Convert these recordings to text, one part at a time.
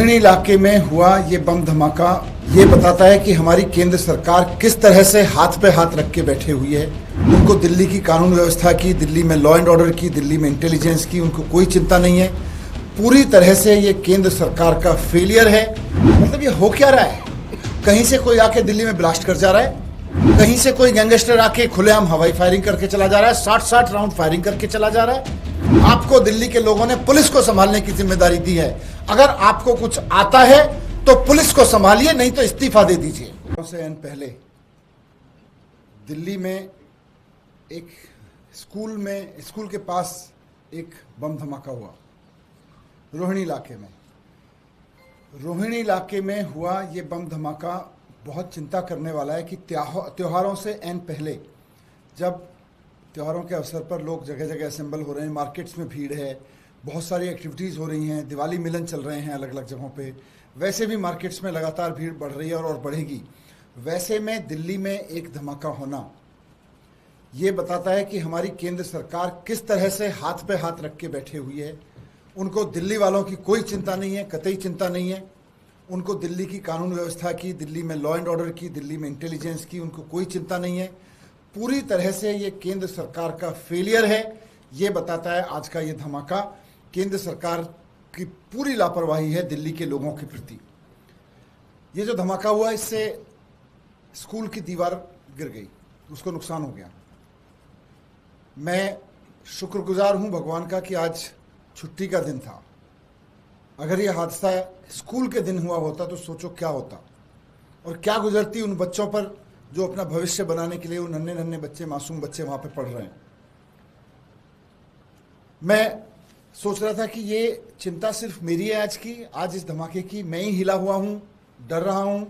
रोहिणी इलाके में हुआ ये बम धमाका ये बताता है कि हमारी केंद्र सरकार किस तरह से हाथ पे हाथ रख के बैठे हुई है। उनको दिल्ली की कानून व्यवस्था की, दिल्ली में लॉ एंड ऑर्डर की, दिल्ली में इंटेलिजेंस की उनको कोई चिंता नहीं है। पूरी तरह से ये केंद्र सरकार का फेलियर है। मतलब ये हो क्या रहा है? कहीं से कोई आके दिल्ली में ब्लास्ट कर जा रहा है, कहीं से कोई गैंगस्टर आके खुलेआम हवाई फायरिंग करके चला जा रहा है, 60-60 राउंड फायरिंग करके चला जा रहा है। आपको दिल्ली के लोगों ने पुलिस को संभालने की जिम्मेदारी दी है। अगर आपको कुछ आता है तो पुलिस को संभालिए, नहीं तो इस्तीफा दे दीजिए। पहले दिल्ली में एक स्कूल के पास एक बम धमाका हुआ रोहिणी इलाके में हुआ। ये बम धमाका बहुत चिंता करने वाला है कि त्योहारों से एन पहले, जब त्योहारों के अवसर पर लोग जगह जगह असेंबल हो रहे हैं, मार्केट्स में भीड़ है, बहुत सारी एक्टिविटीज़ हो रही हैं, दिवाली मिलन चल रहे हैं अलग अलग जगहों पे। वैसे भी मार्केट्स में लगातार भीड़ बढ़ रही है और बढ़ेगी। वैसे में दिल्ली में एक धमाका होना ये बताता है कि हमारी केंद्र सरकार किस तरह से हाथ पे हाथ रख के बैठे हुई है। उनको दिल्ली वालों की कोई चिंता नहीं है, कतई चिंता नहीं है। उनको दिल्ली की कानून व्यवस्था की, दिल्ली में लॉ एंड ऑर्डर की, दिल्ली में इंटेलिजेंस की उनको कोई चिंता नहीं है। पूरी तरह से ये केंद्र सरकार का फेलियर है। ये बताता है आज का ये धमाका केंद्र सरकार की पूरी लापरवाही है दिल्ली के लोगों के प्रति। ये जो धमाका हुआ इससे स्कूल की दीवार गिर गई, उसको नुकसान हो गया। मैं शुक्रगुजार हूं भगवान का कि आज छुट्टी का दिन था। अगर ये हादसा स्कूल के दिन हुआ होता तो सोचो क्या होता और क्या गुजरती उन बच्चों पर जो अपना भविष्य बनाने के लिए उन नन्हे नन्हे बच्चे, मासूम बच्चे वहां पे पढ़ रहे हैं। मैं सोच रहा था कि ये चिंता सिर्फ मेरी है आज इस धमाके की। मैं ही हिला हुआ हूं, डर रहा हूं।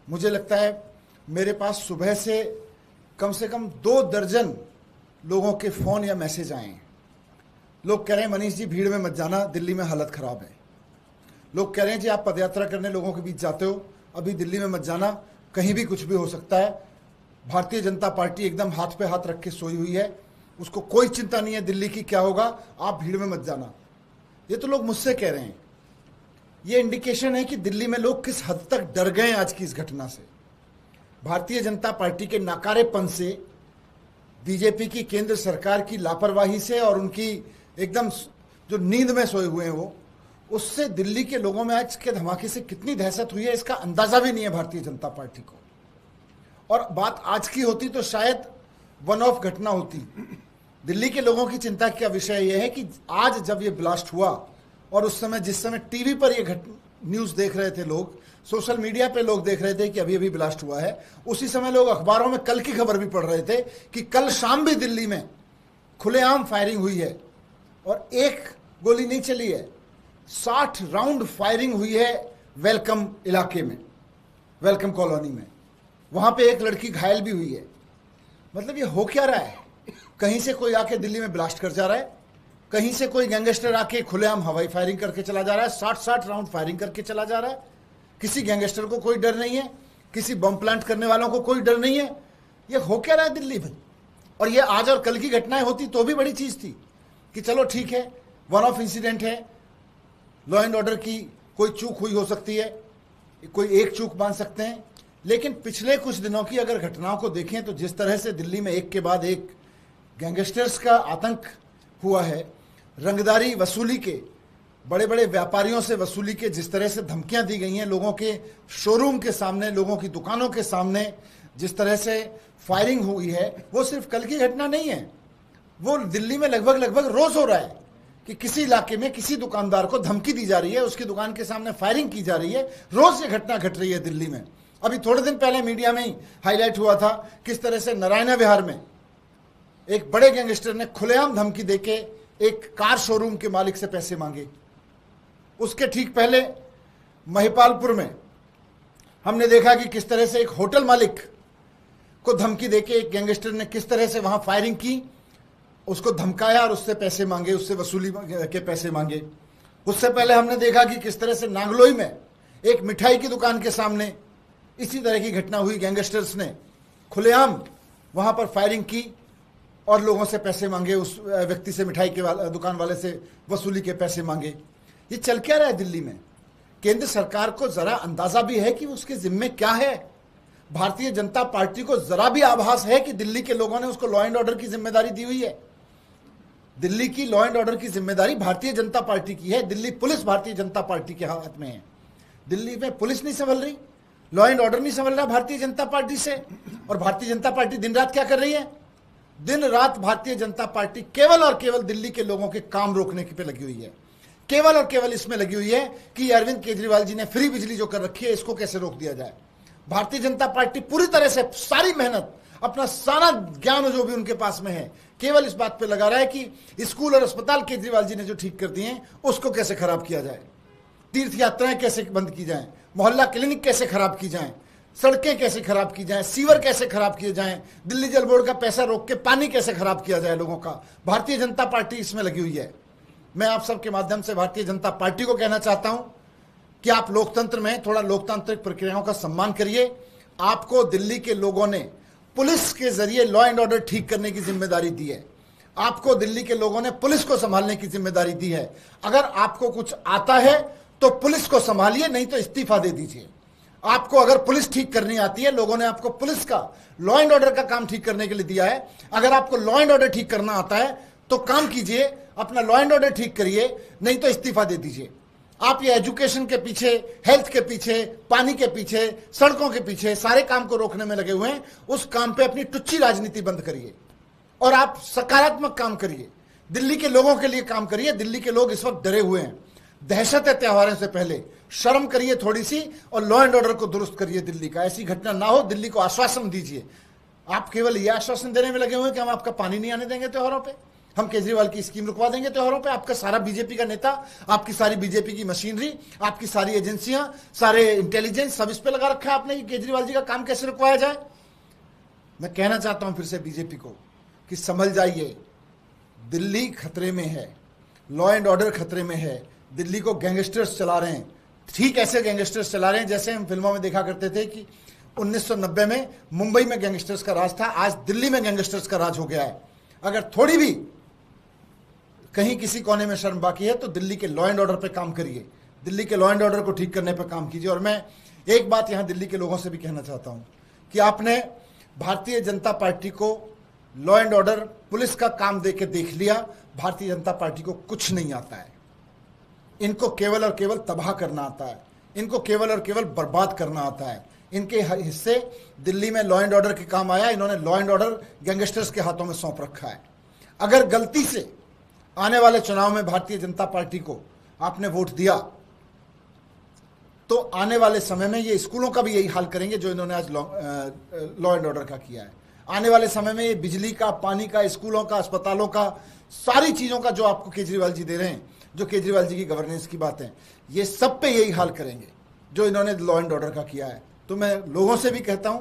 मुझे लगता है मेरे पास सुबह से कम 2 दर्जन लोगों के फ़ोन या मैसेज आए हैं। लोग कह रहे हैं मनीष जी भीड़ में मत जाना, दिल्ली में हालत ख़राब है। लोग कह रहे हैं जी आप पदयात्रा करने लोगों के बीच जाते हो, अभी दिल्ली में मत जाना, कहीं भी कुछ भी हो सकता है। भारतीय जनता पार्टी एकदम हाथ पे हाथ रख के सोई हुई है, उसको कोई चिंता नहीं है दिल्ली की क्या होगा, आप भीड़ में मत जाना। ये तो लोग मुझसे कह रहे हैं। ये इंडिकेशन है कि दिल्ली में लोग किस हद तक डर गए आज की इस घटना से। भारतीय जनता पार्टी के नाकारेपन से, बीजेपी की केंद्र सरकार की लापरवाही से और उनकी एकदम जो नींद में सोए हुए हैं वो, उससे दिल्ली के लोगों में आज के धमाके से कितनी दहशत हुई है इसका अंदाजा भी नहीं है भारतीय जनता पार्टी को। और बात आज की होती तो शायद वन ऑफ घटना होती। दिल्ली के लोगों की चिंता का विषय यह है कि आज जब ये ब्लास्ट हुआ और उस समय जिस समय टीवी पर ये न्यूज़ देख रहे थे लोग, सोशल मीडिया पे लोग देख रहे थे कि अभी अभी ब्लास्ट हुआ है, उसी समय लोग अखबारों में कल की खबर भी पढ़ रहे थे कि कल शाम भी दिल्ली में खुलेआम फायरिंग हुई है और एक गोली नहीं चली है, 60 राउंड फायरिंग हुई है वेलकम इलाके में, वेलकम कॉलोनी में। वहां पे एक लड़की घायल भी हुई है। मतलब ये हो क्या रहा है? कहीं से कोई आके दिल्ली में ब्लास्ट कर जा रहा है, कहीं से कोई गैंगस्टर आके खुलेआम हवाई फायरिंग करके चला जा रहा है, 60-60 राउंड फायरिंग करके चला जा रहा है। किसी गैंगस्टर को कोई डर नहीं है, किसी बम प्लांट करने वालों को कोई डर नहीं है। ये हो क्या रहा है दिल्ली में? और ये आज और कल की घटनाएं होती तो भी बड़ी चीज थी कि चलो ठीक है, वन ऑफ इंसिडेंट है, लॉ एंड ऑर्डर की कोई चूक हुई हो सकती है, कोई एक चूक मान सकते हैं। लेकिन पिछले कुछ दिनों की अगर घटनाओं को देखें तो जिस तरह से दिल्ली में एक के बाद एक गैंगस्टर्स का आतंक हुआ है, रंगदारी वसूली के, बड़े बड़े व्यापारियों से वसूली के जिस तरह से धमकियां दी गई हैं, लोगों के शोरूम के सामने, लोगों की दुकानों के सामने जिस तरह से फायरिंग हुई है, वो सिर्फ कल की घटना नहीं है। वो दिल्ली में लगभग रोज हो रहा है कि किसी इलाके में किसी दुकानदार को धमकी दी जा रही है, उसकी दुकान के सामने फायरिंग की जा रही है। रोज ये घटना घट रही है दिल्ली में। अभी थोड़े दिन पहले मीडिया में ही हाईलाइट हुआ था किस तरह से नारायण विहार में एक बड़े गैंगस्टर ने खुलेआम धमकी देके एक कार शोरूम के मालिक से पैसे मांगे। उसके ठीक पहले महिपालपुर में हमने देखा कि किस तरह से एक होटल मालिक को धमकी देके एक गैंगस्टर ने किस तरह से वहां फायरिंग की, उसको धमकाया और उससे पैसे मांगे, उससे वसूली के पैसे मांगे। उससे पहले हमने देखा कि किस तरह से नांगलोई में एक मिठाई की दुकान के सामने इसी तरह की घटना हुई। गैंगस्टर्स ने खुलेआम वहां पर फायरिंग की और लोगों से पैसे मांगे, उस व्यक्ति से, मिठाई के दुकान वाले से वसूली के पैसे मांगे। ये चल क्या रहा है दिल्ली में? केंद्र सरकार को जरा अंदाजा भी है कि उसके जिम्मे क्या है? भारतीय जनता पार्टी को जरा भी आभास है कि दिल्ली के लोगों ने उसको लॉ एंड ऑर्डर की जिम्मेदारी दी हुई है? दिल्ली की लॉ एंड ऑर्डर की जिम्मेदारी भारतीय जनता पार्टी की है। दिल्ली पुलिस भारतीय जनता पार्टी के हाथ में है। दिल्ली में पुलिस नहीं संभल रही, लॉ एंड ऑर्डर नहीं संभल रहा भारतीय जनता पार्टी से। और भारतीय जनता पार्टी दिन रात क्या कर रही है? दिन रात भारतीय जनता पार्टी केवल और केवल दिल्ली के लोगों के काम रोकने पे लगी हुई है। केवल और केवल इसमें लगी हुई है कि अरविंद केजरीवाल जी ने फ्री बिजली जो कर रखी है, इसको कैसे रोक दिया जाए। भारतीय जनता पार्टी पूरी तरह से सारी मेहनत, अपना सारा ज्ञान जो भी उनके पास में है, केवल इस बात पे लगा रहा है कि स्कूल और अस्पताल केजरीवाल जी ने जो ठीक कर दिए हैं उसको कैसे खराब किया जाए, तीर्थ यात्राएं कैसे बंद की जाएं, मोहल्ला क्लिनिक कैसे खराब की जाएं, सड़कें कैसे खराब की जाएं, सीवर कैसे खराब किए जाएं, दिल्ली जल बोर्ड का पैसा रोक के पानी कैसे खराब किया जाए लोगों का। भारतीय जनता पार्टी इसमें लगी हुई है। मैं आप सबके माध्यम से भारतीय जनता पार्टी को कहना चाहता हूं कि आप लोकतंत्र में थोड़ा लोकतांत्रिक प्रक्रियाओं का सम्मान करिए। आपको दिल्ली के लोगों ने पुलिस के जरिए लॉ एंड ऑर्डर ठीक करने की जिम्मेदारी दी है। आपको दिल्ली के लोगों ने पुलिस को संभालने की जिम्मेदारी दी है। अगर आपको कुछ आता है तो पुलिस को संभालिए, नहीं तो इस्तीफा दे दीजिए। आपको अगर पुलिस ठीक करनी आती है, लोगों ने आपको पुलिस का लॉ एंड ऑर्डर का काम ठीक करने के लिए दिया है। अगर आपको लॉ एंड ऑर्डर ठीक करना आता है तो काम कीजिए, अपना लॉ एंड ऑर्डर ठीक करिए, नहीं तो इस्तीफा दे दीजिए। आप ये एजुकेशन के पीछे, हेल्थ के पीछे, पानी के पीछे, सड़कों के पीछे सारे काम को रोकने में लगे हुए हैं। उस काम पे अपनी टुच्ची राजनीति बंद करिए और आप सकारात्मक काम करिए, दिल्ली के लोगों के लिए काम करिए। दिल्ली के लोग इस वक्त डरे हुए हैं, दहशत है त्योहारों से पहले। शर्म करिए थोड़ी सी और लॉ एंड ऑर्डर को दुरुस्त करिए दिल्ली का। ऐसी घटना ना हो, दिल्ली को आश्वासन दीजिए। आप केवल यह आश्वासन देने में लगे हुए हैं कि हम आपका पानी नहीं आने देंगे त्योहारों पे, हम केजरीवाल की स्कीम रुकवा देंगे त्योहारों पे। आपका सारा बीजेपी का नेता, आपकी सारी बीजेपी की मशीनरी, आपकी सारी एजेंसियां, सारे इंटेलिजेंस सब इस पे लगा रखा है आपने कि केजरीवाल जी का काम कैसे रुकवाया जाए। मैं कहना चाहता हूं फिर से बीजेपी को कि संभल जाइए, दिल्ली खतरे में है, लॉ एंड ऑर्डर खतरे में है। दिल्ली को गैंगस्टर्स चला रहे हैं, ठीक ऐसे गैंगस्टर्स चला रहे हैं जैसे हम फिल्मों में देखा करते थे कि 1990 में मुंबई में गैंगस्टर्स का राज था, आज दिल्ली में गैंगस्टर्स का राज हो गया है। अगर थोड़ी भी कहीं किसी कोने में शर्म बाकी है तो दिल्ली के लॉ एंड ऑर्डर पे काम करिए, दिल्ली के लॉ एंड ऑर्डर को ठीक करने पे काम कीजिए। और मैं एक बात यहां दिल्ली के लोगों से भी कहना चाहता हूं कि आपने भारतीय जनता पार्टी को लॉ एंड ऑर्डर, पुलिस का काम दे के देख लिया। भारतीय जनता पार्टी को कुछ नहीं आता है, इनको केवल और केवल तबाह करना आता है, इनको केवल और केवल बर्बाद करना आता है। इनके हिस्से दिल्ली में लॉ एंड ऑर्डर के काम आया, इन्होंने लॉ एंड ऑर्डर गैंगस्टर्स के हाथों में सौंप रखा है। अगर गलती से आने वाले चुनाव में भारतीय जनता पार्टी को आपने वोट दिया तो आने वाले समय में ये स्कूलों का भी यही हाल करेंगे जो इन्होंने आज लॉ एंड ऑर्डर का किया है। आने वाले समय में ये बिजली का, पानी का, स्कूलों का, अस्पतालों का, सारी चीजों का जो आपको केजरीवाल जी दे रहे हैं, जो केजरीवाल जी की गवर्नेंस की बात है, ये सब पे यही हाल करेंगे जो इन्होंने लॉ एंड ऑर्डर का किया है। तो मैं लोगों से भी कहता हूं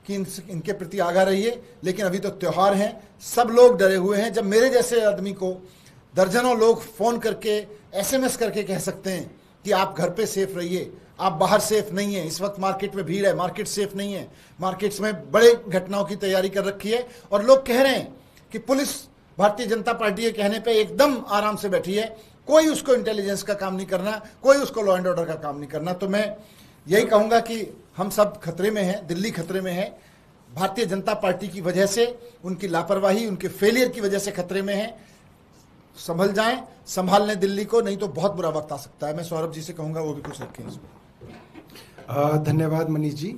कि इनके प्रति आगाह रहिए। लेकिन अभी तो त्योहार हैं, सब लोग डरे हुए हैं। जब मेरे जैसे आदमी को दर्जनों लोग फोन करके, एसएमएस करके कह सकते हैं कि आप घर पे सेफ रहिए, आप बाहर सेफ नहीं है, इस वक्त मार्केट में भीड़ है, मार्केट सेफ नहीं है, मार्केट्स में बड़े घटनाओं की तैयारी कर रखी है, और लोग कह रहे हैं कि पुलिस भारतीय जनता पार्टी के कहने पे एकदम आराम से बैठी है, कोई उसको इंटेलिजेंस का काम नहीं करना, कोई उसको लॉ एंड ऑर्डर का काम नहीं करना। तो मैं यही कहूंगा कि हम सब खतरे में हैं, दिल्ली खतरे में है, भारतीय जनता पार्टी की वजह से, उनकी लापरवाही, उनके फेलियर की वजह से खतरे में है। संभल जाएं, संभाल लें दिल्ली को, नहीं तो बहुत बुरा वक्त आ सकता है। मैं सौरभ जी से कहूंगा वो भी कुछ रखें इसमें। धन्यवाद मनीष जी।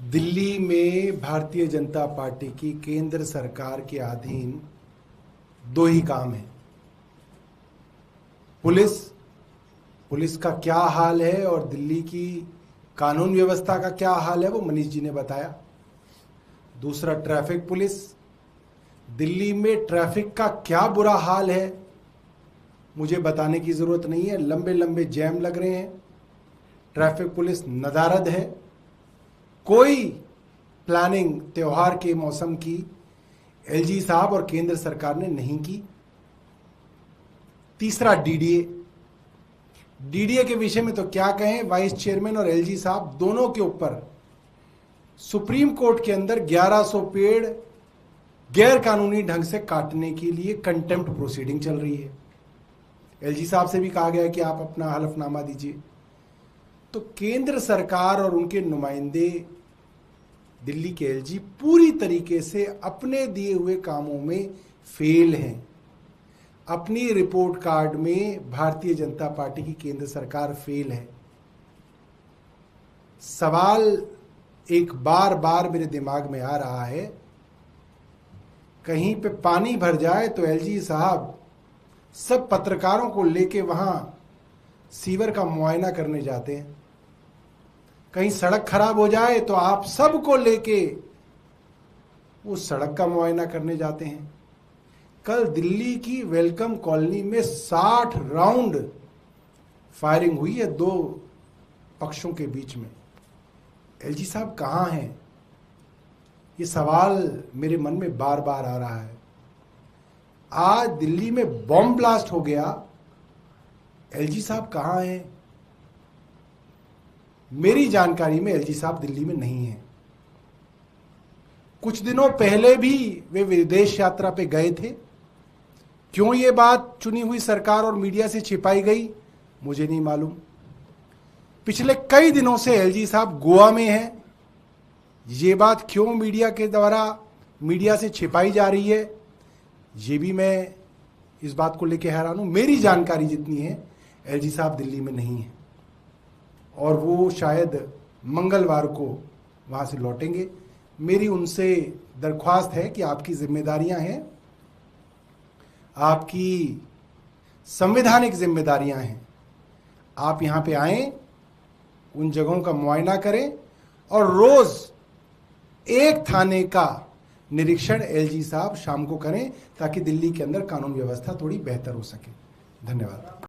दिल्ली में भारतीय जनता पार्टी की केंद्र सरकार के अधीन दो ही काम है। पुलिस का क्या हाल है और दिल्ली की कानून व्यवस्था का क्या हाल है वो मनीष जी ने बताया। दूसरा ट्रैफिक पुलिस, दिल्ली में ट्रैफिक का क्या बुरा हाल है मुझे बताने की जरूरत नहीं है। लंबे लंबे जैम लग रहे हैं, ट्रैफिक पुलिस नदारद है, कोई प्लानिंग त्योहार के मौसम की एलजी साहब और केंद्र सरकार ने नहीं की। तीसरा डीडीए के विषय में तो क्या कहें, वाइस चेयरमैन और एलजी साहब दोनों के ऊपर सुप्रीम कोर्ट के अंदर 1100 पेड़ गैर कानूनी ढंग से काटने के लिए कंटेम्प्ट प्रोसीडिंग चल रही है। एलजी साहब से भी कहा गया है कि आप अपना हलफनामा दीजिए। तो केंद्र सरकार और उनके नुमाइंदे दिल्ली के एलजी पूरी तरीके से अपने दिए हुए कामों में फेल हैं। अपनी रिपोर्ट कार्ड में भारतीय जनता पार्टी की केंद्र सरकार फेल है। सवाल एक बार बार मेरे दिमाग में आ रहा है, कहीं पे पानी भर जाए तो एलजी साहब सब पत्रकारों को लेके वहां सीवर का मुआयना करने जाते हैं। कहीं सड़क खराब हो जाए तो आप सबको लेके उस सड़क का मुआयना करने जाते हैं। कल दिल्ली की वेलकम कॉलोनी में 60 राउंड फायरिंग हुई है दो पक्षों के बीच में। एलजी साहब कहाँ हैं? ये सवाल मेरे मन में बार बार आ रहा है। आज दिल्ली में बॉम्ब ब्लास्ट हो गया, एलजी साहब कहाँ हैं? मेरी जानकारी में एलजी साहब दिल्ली में नहीं हैं। कुछ दिनों पहले भी वे विदेश यात्रा पे गए थे। क्यों ये बात चुनी हुई सरकार और मीडिया से छिपाई गई, मुझे नहीं मालूम। पिछले कई दिनों से एलजी साहब गोवा में हैं। ये बात क्यों मीडिया के द्वारा मीडिया से छिपाई जा रही है, ये भी मैं इस बात को लेकर हैरान हूं। मेरी जानकारी जितनी है, एलजी साहब दिल्ली में नहीं है और वो शायद मंगलवार को वहां से लौटेंगे। मेरी उनसे दरख्वास्त है कि आपकी जिम्मेदारियां हैं, आपकी संवैधानिक जिम्मेदारियां हैं, आप यहां पे आएं, उन जगहों का मुआयना करें और रोज एक थाने का निरीक्षण एलजी साहब शाम को करें ताकि दिल्ली के अंदर कानून व्यवस्था थोड़ी बेहतर हो सके। धन्यवाद।